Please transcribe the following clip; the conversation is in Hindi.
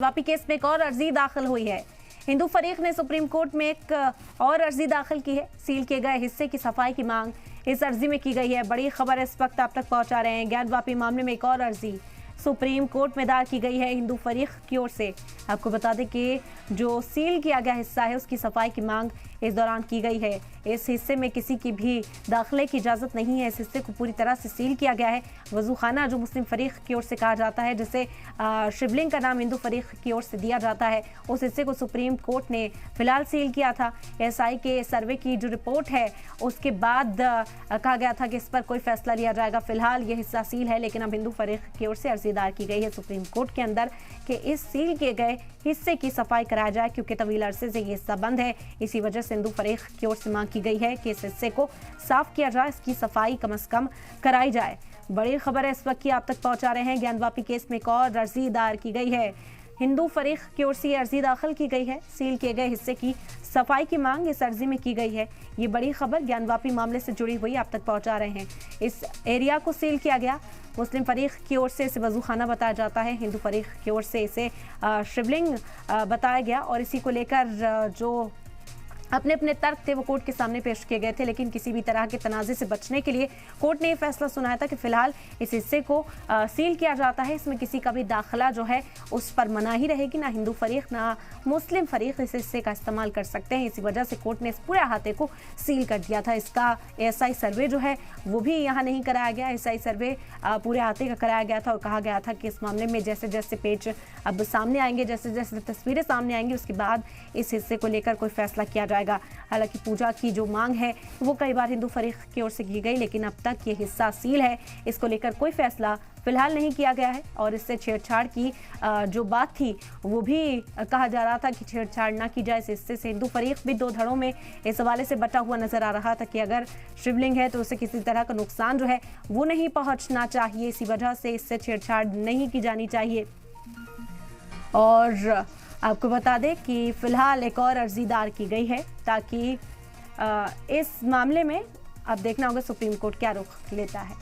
वापी केस में एक और अर्जी दाखिल हुई है। हिंदू फरीक ने सुप्रीम कोर्ट में एक और अर्जी दाखिल की है। सील किए गए हिस्से की सफाई की मांग इस अर्जी में की गई है। बड़ी खबर इस वक्त आप तक पहुंचा रहे हैं। ज्ञानवापी मामले में एक और अर्जी सुप्रीम कोर्ट में दायर की गई है हिंदू फरीक की ओर से। आपको बता दें कि जो सील किया गया हिस्सा है उसकी सफाई की मांग इस दौरान की गई है। इस हिस्से में किसी की भी दाखिले की इजाज़त नहीं है। इस हिस्से को पूरी तरह से सील किया गया है। वजू खाना जो मुस्लिम फरीक की ओर से कहा जाता है, जिसे शिवलिंग का नाम हिंदू फरीक की ओर से दिया जाता है, उस हिस्से को सुप्रीम कोर्ट ने फिलहाल सील किया था। एसआई के सर्वे की जो रिपोर्ट है उसके बाद कहा गया था कि इस पर कोई फैसला लिया जाएगा। फिलहाल ये हिस्सा सील है, लेकिन अब हिंदू फरीक की ओर से अर्जी दायर की गई है सुप्रीम कोर्ट के अंदर कि इस सील किए गए हिस्से की सफाई कराया जाए, क्योंकि तवील अरसे से ये हिस्सा बंद है। इसी वजह से हिंदू फरीक की ओर से मांग की गई है कि इस हिस्से को साफ किया जाए, इसकी सफाई कम से कम कराई जाए। बड़ी खबर है इस वक्त की आप तक पहुंचा रहे हैं। ज्ञानवापी केस में एक और अर्जी दायर की गई है। हिंदू फरीक की ओर से अर्जी दाखिल की गई है। सील किए गए हिस्से की सफाई की मांग इस अर्जी में की गई है। ये बड़ी खबर ज्ञानवापी मामले से जुड़ी हुई आप तक पहुंचा रहे हैं। इस एरिया को सील किया गया। मुस्लिम फरीक की ओर से इसे वजू खाना बताया जाता है, हिंदू फरीक की ओर से इसे शिवलिंग बताया गया। और इसी को लेकर जो अपने अपने तर्क थे वो कोर्ट के सामने पेश किए गए थे, लेकिन किसी भी तरह के तनाज़े से बचने के लिए कोर्ट ने ये फैसला सुनाया था कि फिलहाल इस हिस्से को सील किया जाता है। इसमें किसी का भी दाखिला जो है उस पर मनाही रहेगी। ना हिंदू फरीक ना मुस्लिम फरीक इस हिस्से का इस्तेमाल कर सकते हैं। इसी वजह से कोर्ट ने इस पूरे अहाते को सील कर दिया था। इसका एसआई सर्वे जो है वो भी यहाँ नहीं कराया गया। एसआई सर्वे पूरे अहाते का कराया गया था और कहा गया था कि इस मामले में जैसे जैसे पेज अब सामने आएंगे, जैसे जैसे तस्वीरें सामने आएंगी, उसके बाद इस हिस्से को लेकर कोई फैसला किया जाएगा। हालांकि पूजा की जो मांग है वो कई बार हिंदू फरीक की ओर से की गई, लेकिन अब तक ये हिस्सा सील है। इसको लेकर कोई फैसला फिलहाल नहीं किया गया है। और इससे छेड़छाड़ की जो बात थी वो भी कहा जा रहा था कि छेड़छाड़ ना की जाए। इस हिस्से से हिंदू फरीक भी दो धड़ों में इस हवाले से बटा हुआ नजर आ रहा था कि अगर शिवलिंग है तो उसे किसी तरह का नुकसान जो है वो नहीं पहुंचना चाहिए। इसी वजह से इससे छेड़छाड़ नहीं की जानी चाहिए। और आपको बता दें कि फिलहाल एक और अर्जी दायर की गई है ताकि इस मामले में अब देखना होगा सुप्रीम कोर्ट क्या रुख लेता है।